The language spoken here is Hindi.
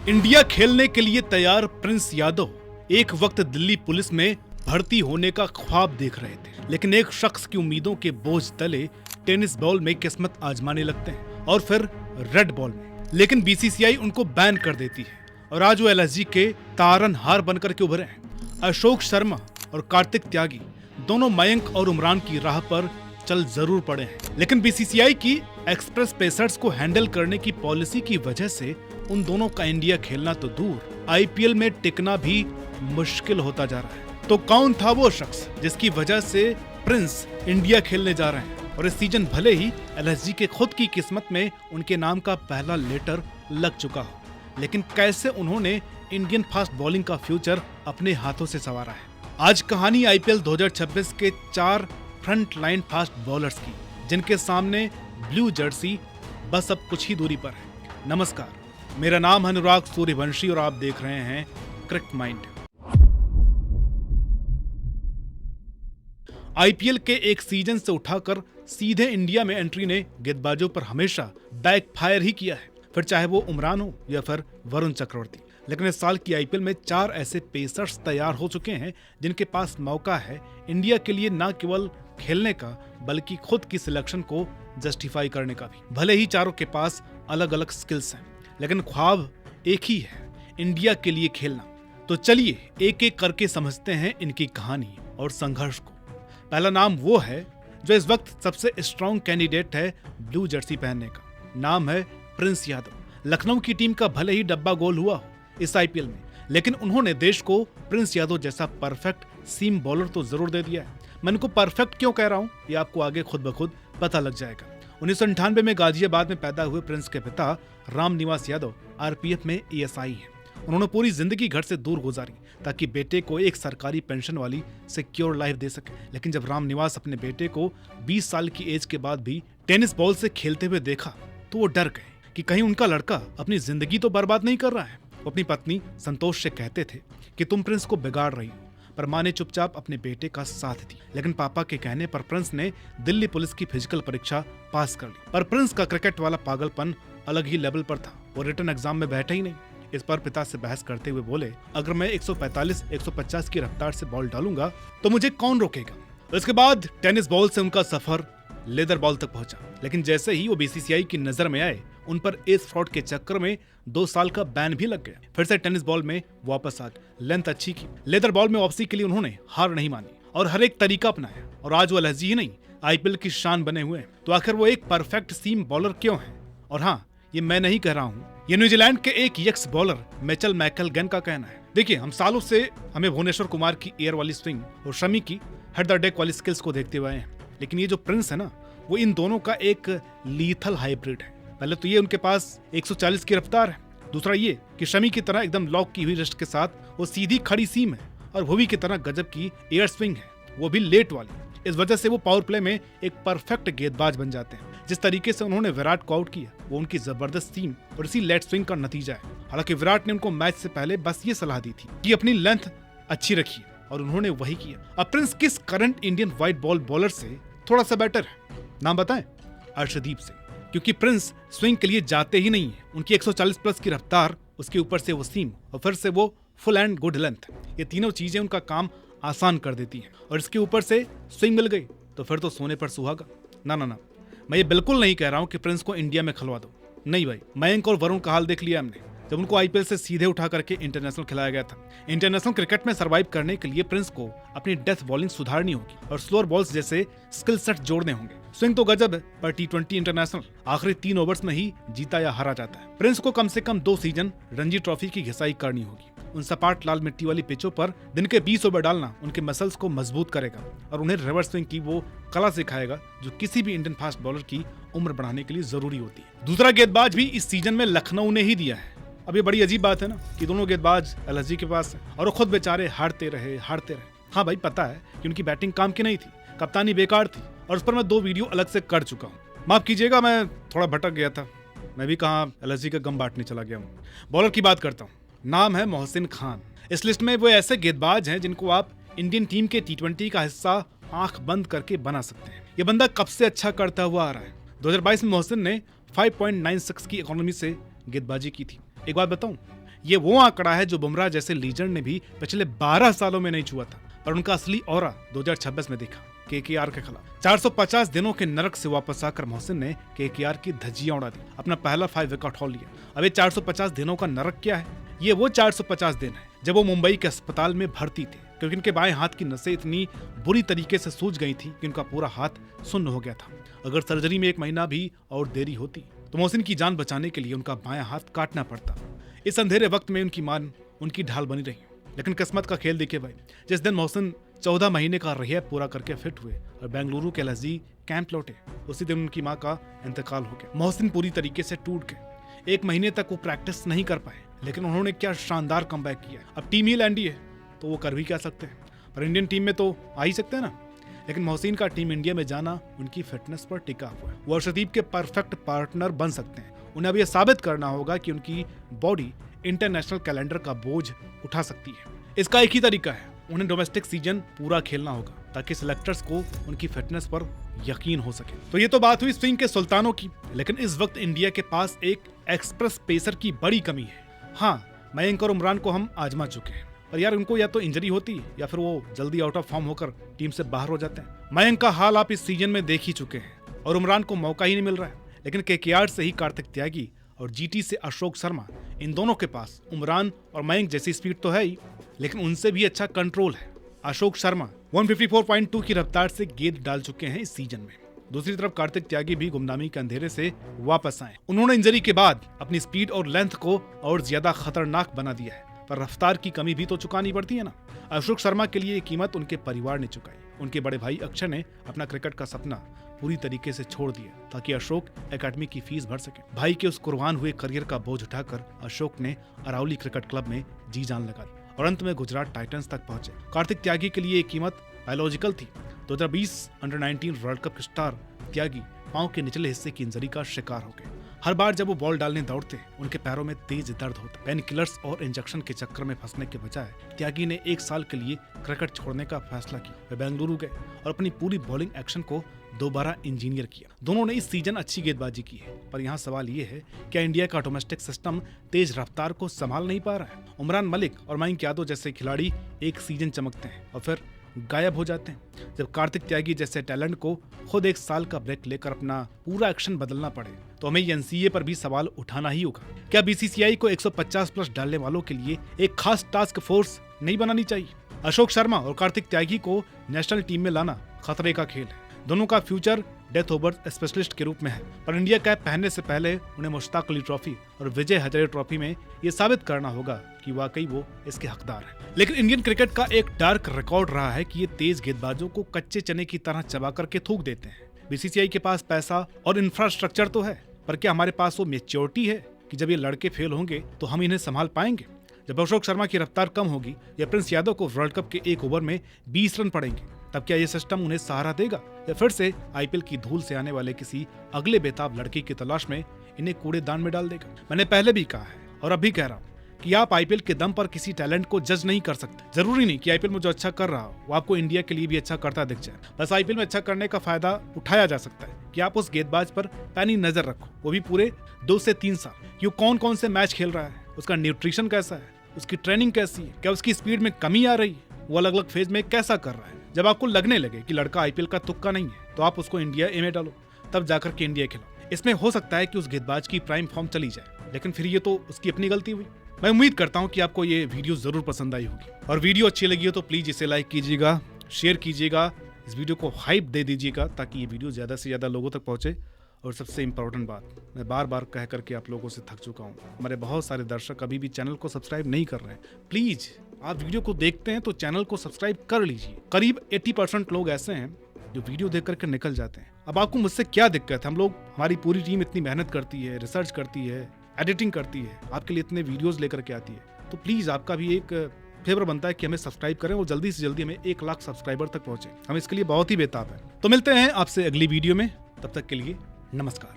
इंडिया खेलने के लिए तैयार प्रिंस यादव एक वक्त दिल्ली पुलिस में भर्ती होने का ख्वाब देख रहे थे, लेकिन एक शख्स की उम्मीदों के बोझ तले टेनिस बॉल में किस्मत आजमाने लगते हैं और फिर रेड बॉल में। लेकिन बीसीसीआई उनको बैन कर देती है और आज वो एलएसजी के तारनहार बनकर के उभरे हैं। अशोक शर्मा और कार्तिक त्यागी दोनों मयंक और उमरान की राह पर चल जरूर पड़े हैं, लेकिन बीसीसीआई की एक्सप्रेस पेसर्स को हैंडल करने की पॉलिसी की वजह से उन दोनों का इंडिया खेलना तो दूर, आईपीएल में टिकना भी मुश्किल होता जा रहा है। तो कौन था वो शख्स जिसकी वजह से प्रिंस इंडिया खेलने जा रहे हैं? और इस सीजन भले ही एलएसजी के खुद की किस्मत में उनके नाम का पहला लेटर लग चुका हो, लेकिन कैसे उन्होंने इंडियन फास्ट बॉलिंग का फ्यूचर अपने हाथों से संवारा है। आज कहानी आईपीएल 2026 के 4 फ्रंट लाइन फास्ट बॉलर्स की, जिनके सामने ब्लू जर्सी बस अब कुछ ही दूरी पर है। नमस्कार, मेरा नाम है अनुराग सूर्यवंशी और आप देख रहे हैं क्रिकेट माइंड। आईपीएल के एक सीजन से उठाकर सीधे इंडिया में एंट्री ने गेंदबाजों पर हमेशा बैकफायर ही किया है, फिर चाहे वो उमरान हो या फिर वरुण चक्रवर्ती। लेकिन इस साल की आईपीएल में 4 ऐसे पेसर्स तैयार हो चुके हैं जिनके पास मौका है इंडिया के लिए न केवल खेलने का बल्कि खुद की सिलेक्शन को जस्टिफाई करने का भी। भले ही चारों के पास अलग अलग स्किल्स हैं, लेकिन ख्वाब एक ही है, इंडिया के लिए खेलना। तो चलिए एक एक करके समझते हैं इनकी कहानी और संघर्ष को। पहला नाम वो है जो इस वक्त सबसे स्ट्रॉन्ग कैंडिडेट है ब्लू जर्सी पहनने का, नाम है प्रिंस यादव। लखनऊ की टीम का भले ही डब्बा गोल हुआ हो इस आईपीएल में, लेकिन उन्होंने देश को प्रिंस यादव जैसा परफेक्ट सीम बॉलर तो जरूर दे दिया है। मैं इनको परफेक्ट क्यों कह रहा हूँ ये आपको आगे खुद ब खुद पता लग जाएगा। 1998 में गाजियाबाद में पैदा हुए प्रिंस के पिता राम निवास यादव आरपीएफ में एएसआई हैं। उन्होंने पूरी जिंदगी घर से दूर गुजारी ताकि बेटे को एक सरकारी पेंशन वाली सिक्योर लाइफ दे सके। लेकिन जब राम निवास अपने बेटे को 20 साल की एज के बाद भी टेनिस बॉल से खेलते हुए देखा तो वो डर गए कि कहीं उनका लड़का अपनी जिंदगी तो बर्बाद नहीं कर रहा है। वो अपनी पत्नी संतोष से कहते थे कि तुम प्रिंस को बिगाड़ रही हो, पर माँ ने चुपचाप अपने बेटे का साथ दी। लेकिन पापा के कहने पर प्रिंस ने दिल्ली पुलिस की फिजिकल परीक्षा पास कर ली। पर प्रिंस का क्रिकेट वाला पागलपन अलग ही लेवल पर था। वो रिटन एग्जाम में बैठा ही नहीं। इस पर पिता से बहस करते हुए बोले, अगर मैं 145-150 की रफ्तार से बॉल डालूंगा तो मुझे कौन रोकेगा। इसके बाद टेनिस बॉल से उनका सफर लेदर बॉल तक पहुंचा। लेकिन जैसे ही वो बीसीसीआई की नजर में आए, उन पर एज फ्रॉड के चक्कर में 2 साल का बैन भी लग गया। फिर से टेनिस बॉल में वापस आ गए, लेंथ अच्छी की। लेदर बॉल में वापसी के लिए उन्होंने हार नहीं मानी और हर एक तरीका अपनाया। और आज वो एलएसजी ही नहीं, आईपीएल की शान बने हुए हैं। तो आखिर वो एक परफेक्ट सीम बॉलर क्यों है? और हाँ, ये मैं नहीं कह रहा हूँ, ये न्यूजीलैंड के एक यक्स बॉलर मिचेल मैकलगन का कहना है। देखिए, हम सालों से हमें भुवनेश्वर कुमार की एयर वाली स्विंग और शमी की हेड द डेक वाली स्किल्स को देखते हुए हैं, लेकिन ये जो प्रिंस है ना, वो इन दोनों का एक लीथल हाइब्रिड है। पहले तो ये उनके पास 140 की रफ्तार है, दूसरा ये कि शमी की तरह एकदम लॉक की हुई रिस्ट के साथ वो सीधी खड़ी सीम है, और भुवी की तरह गजब की एयर स्विंग है, वो भी लेट वाली। इस वजह से वो पावर प्ले में एक परफेक्ट गेंदबाज बन जाते हैं। जिस तरीके से उन्होंने विराट को आउट किया वो उनकी जबरदस्त सीम और इसी लेट स्विंग का नतीजा है। हालांकि विराट ने उनको मैच से पहले बस ये सलाह दी थी कि अपनी लेंथ अच्छी रखिए, और उन्होंने वही किया। अब प्रिंस किस current Indian white ball bowler से थोड़ा सा बेटर है? नाम बताएं? अर्शदीप सिंह। क्योंकि प्रिंस स्विंग के लिए जाते ही नहीं है। उनकी 140 प्लस की रफ्तार, उसके ऊपर से वो सीम और फिर से वो फुल एंड गुड लेंथ, ये तीनों चीजें उनका काम आसान कर देती हैं। और इसके ऊपर से स्विंग मिल गई तो फिर तो सोने पर सुहागा। ना ना ना, मैं ये बिल्कुल नहीं कह रहा हूँ कि प्रिंस को इंडिया में खिलवा दो। नहीं भाई, मयंक और वरुण का हाल देख लिया हमने, जब उनको आईपीएल से सीधे उठा करके इंटरनेशनल खिलाया गया था। इंटरनेशनल क्रिकेट में सर्वाइव करने के लिए प्रिंस को अपनी डेथ बॉलिंग सुधारनी होगी और स्लोअर बॉल्स जैसे स्किल सेट जोड़ने होंगे। स्विंग तो गजब है, पर टी20 इंटरनेशनल आखिरी 3 ओवर्स में ही जीता या हारा जाता है। प्रिंस को कम से कम 2 सीजन रणजी ट्रॉफी की घिसाई करनी होगी। उन सपाट लाल मिट्टी वाली पिचों पर दिन के 20 ओवर डालना उनके मसल्स को मजबूत करेगा और उन्हें रिवर्स स्विंग की वो कला सिखाएगा जो किसी भी इंडियन फास्ट बॉलर की उम्र बढ़ाने के लिए जरूरी होती है। दूसरा गेंदबाज भी इस सीजन में लखनऊ ने ही दिया है। अब ये बड़ी अजीब बात है ना कि दोनों गेंदबाज एलएसजी के पास है और वो खुद बेचारे हारते रहे। हाँ भाई, पता है कि उनकी बैटिंग काम की नहीं थी, कप्तानी बेकार थी, और उस पर मैं 2 वीडियो अलग से कर चुका हूँ। माफ कीजिएगा, मैं थोड़ा भटक गया था। मैं भी कहाँ एलएसजी का गम बांटने चला गया हूँ। बॉलर की बात करता हूँ, नाम है मोहसिन खान। इस लिस्ट में वो ऐसे गेंदबाज हैं जिनको आप इंडियन टीम के टी20 का हिस्सा आंख बंद करके बना सकते हैं। ये बंदा कब से अच्छा करता हुआ आ रहा है। 2022 में मोहसिन ने 5.96 की इकोनॉमी से गेंदबाजी की थी। एक बात बताऊं, ये वो आंकड़ा है जो बुमराह जैसे लीजेंड ने भी पिछले 12 सालों में नहीं छुआ था, पर उनका असली ऑरा 2026 में दिखा केकेआर के खिलाफ। 450 दिनों के नरक से वापस आकर मोहसिन ने केकेआर की धज्जियां उड़ा दी, अपना पहला 5 विकेट हाul लिया। अब ये 450 दिनों का नरक क्या है? ये वो 450 दिन है जब वो मुंबई के अस्पताल में भर्ती थे, क्योंकि इनके बाएं हाथ की नसें इतनी बुरी तरीके से सूज गई थी कि उनका पूरा हाथ सुन्न हो गया था। अगर सर्जरी में 1 महीना भी और देरी होती तो मोहसिन की जान बचाने के लिए उनका बायां हाथ काटना पड़ता। इस अंधेरे वक्त में उनकी मां उनकी ढाल बनी रही, लेकिन किस्मत का खेल देखे भाई, जिस दिन मोहसिन 14 महीने का रिहैब पूरा करके फिट हुए और बेंगलुरु के LSG कैंप लौटे, उसी दिन उनकी मां का इंतकाल हो गया। मोहसिन पूरी तरीके से टूट गए। 1 महीने तक वो प्रैक्टिस नहीं कर पाए, लेकिन उन्होंने क्या शानदार कमबैक किया। अब टीम ही लैंडी है तो वो कर भी क्या सकते हैं, पर इंडियन टीम में तो आ ही सकते हैं ना। लेकिन मोहसिन का टीम इंडिया में जाना उनकी फिटनेस पर टिका हुआ है। वो अर्शदीप के परफेक्ट पार्टनर बन सकते हैं। उन्हें अब यह साबित करना होगा कि उनकी बॉडी इंटरनेशनल कैलेंडर का बोझ उठा सकती है। इसका एक ही तरीका है, उन्हें डोमेस्टिक सीजन पूरा खेलना होगा ताकि सिलेक्टर्स को उनकी फिटनेस पर यकीन हो सके। तो ये तो बात हुई स्विंग के सुल्तानों की, लेकिन इस वक्त इंडिया के पास एक एक्सप्रेस पेसर की बड़ी कमी है। हाँ, मयंक और उमरान को हम आजमा चुके हैं, पर यार उनको या तो इंजरी होती या फिर वो जल्दी आउट ऑफ फॉर्म होकर टीम से बाहर हो जाते हैं। मयंक का हाल आप इस सीजन में देख ही चुके हैं और उमरान को मौका ही नहीं मिल रहा है। लेकिन केकेआर से ही कार्तिक त्यागी और GT से अशोक शर्मा, इन दोनों के पास उमरान और मयंक जैसी स्पीड तो है ही, लेकिन उनसे भी अच्छा कंट्रोल है। अशोक शर्मा 154.2 की रफ्तार से गेंद डाल चुके हैं इस सीजन में। दूसरी तरफ कार्तिक त्यागी भी गुमनामी के अंधेरे से वापस आए। उन्होंने इंजरी के बाद अपनी स्पीड और लेंथ को और ज्यादा खतरनाक बना दिया है, पर रफ्तार की कमी भी तो चुकानी पड़ती है ना। अशोक शर्मा के लिए ये कीमत उनके परिवार ने चुकाई। उनके बड़े भाई अक्षय ने अपना क्रिकेट का सपना पूरी तरीके से छोड़ दिया ताकि अशोक एकेडमी की फीस भर सके। भाई के उस कुर्बान हुए करियर का बोझ उठाकर अशोक ने अरावली क्रिकेट क्लब में जी जान लगा दी और अंत में गुजरात टाइटंस तक पहुंचे। कार्तिक त्यागी के लिए ये कीमत बायोलॉजिकल थी। 2020 अंडर-19 वर्ल्ड कप स्टार त्यागी पांव के निचले हिस्से की इंजरी का शिकार हो गए। हर बार जब वो बॉल डालने दौड़ते उनके पैरों में तेज दर्द होता। पेन किलर्स और इंजेक्शन के चक्कर में फंसने के बजाय त्यागी ने 1 साल के लिए क्रिकेट छोड़ने का फैसला किया। वे बेंगलुरु गए और अपनी पूरी बॉलिंग एक्शन को दोबारा इंजीनियर किया। दोनों ने इस सीजन अच्छी गेंदबाजी की है, पर यहाँ सवाल ये है क्या इंडिया का डोमेस्टिक सिस्टम तेज रफ्तार को संभाल नहीं पा रहा है। उमरान मलिक और मयंक यादव जैसे खिलाड़ी एक सीजन चमकते हैं और फिर गायब हो जाते हैं। जब कार्तिक त्यागी जैसे टैलेंट को खुद 1 साल का ब्रेक लेकर अपना पूरा एक्शन बदलना पड़े तो हमें NCA पर भी सवाल उठाना ही होगा। क्या BCCI को 150 प्लस डालने वालों के लिए एक खास टास्क फोर्स नहीं बनानी चाहिए? अशोक शर्मा और कार्तिक त्यागी को नेशनल टीम में लाना खतरे का खेल है। दोनों का फ्यूचर डेथ ओवर स्पेशलिस्ट के रूप में है, पर इंडिया कैप पहनने से पहले उन्हें मुश्ताक अली ट्रॉफी और विजय हजारे ट्रॉफी में ये साबित करना होगा कि वाकई वो इसके हकदार है। लेकिन इंडियन क्रिकेट का एक डार्क रिकॉर्ड रहा है कि ये तेज गेंदबाजों को कच्चे चने की तरह चबा करके थूक देते हैं। BCCI के पास पैसा और इंफ्रास्ट्रक्चर तो है, पर क्या हमारे पास वो मैच्योरिटी है कि जब ये लड़के फेल होंगे तो हम इन्हें संभाल पाएंगे? जब अशोक शर्मा की रफ्तार कम होगी या प्रिंस यादव को वर्ल्ड कप के 1 ओवर में 20 रन पड़ेंगे, तब क्या ये सिस्टम उन्हें सहारा देगा या फिर से IPL की धूल से आने वाले किसी अगले बेताब लड़के की तलाश में इन्हें कूड़ेदान में डाल देगा? मैंने पहले भी कहा है और अब भी कह रहा हूँ कि आप IPL के दम पर किसी टैलेंट को जज नहीं कर सकते। जरूरी नहीं कि IPL में जो अच्छा कर रहा हो वो आपको इंडिया के लिए भी अच्छा करता दिख जाए। बस IPL में अच्छा करने का फायदा उठाया जा सकता है कि आप उस गेंदबाज पर पैनी नजर रखो, वो भी पूरे 2 से 3 साल। क्यों, कौन से मैच खेल रहा है, उसका न्यूट्रिशन कैसा है, उसकी ट्रेनिंग कैसी है, क्या उसकी स्पीड में कमी आ रही है, वो अलग अलग फेज में कैसा कर रहा है। जब आपको लगने लगे कि लड़का IPL का तुक्का नहीं है तो आप उसको इंडिया A में डालो, तब जाकर के इंडिया खिलाओ। इसमें हो सकता है कि उस गेंदबाज की प्राइम फॉर्म चली जाए, लेकिन फिर ये तो उसकी अपनी गलती हुई। मैं उम्मीद करता हूँ कि आपको ये वीडियो जरूर पसंद आई होगी, और वीडियो अच्छी लगी हो तो प्लीज इसे लाइक कीजिएगा, शेयर कीजिएगा, इस वीडियो को हाइप दे दीजिएगा ताकि ये वीडियो ज्यादा से ज्यादा लोगों तक पहुंचे। और सबसे इम्पोर्टेंट बात, मैं बार बार कह करके आप लोगों से थक चुका हूँ, हमारे बहुत सारे दर्शक अभी भी चैनल को सब्सक्राइब नहीं कर रहे हैं। प्लीज आप वीडियो को देखते हैं तो चैनल को सब्सक्राइब कर लीजिए। करीब 80% लोग ऐसे हैं जो वीडियो देख करके निकल जाते हैं। अब आपको मुझसे क्या दिक्कत है? हमारी पूरी टीम इतनी मेहनत करती है, रिसर्च करती है, एडिटिंग करती है, आपके लिए इतने वीडियोस लेकर के आती है, तो प्लीज आपका भी एक फेवर बनता है कि हमें सब्सक्राइब करें और जल्दी से जल्दी हमें 1 लाख सब्सक्राइबर तक पहुंचे। हम इसके लिए बहुत ही बेताब है। तो मिलते हैं आपसे अगली वीडियो में, तब तक के लिए नमस्कार।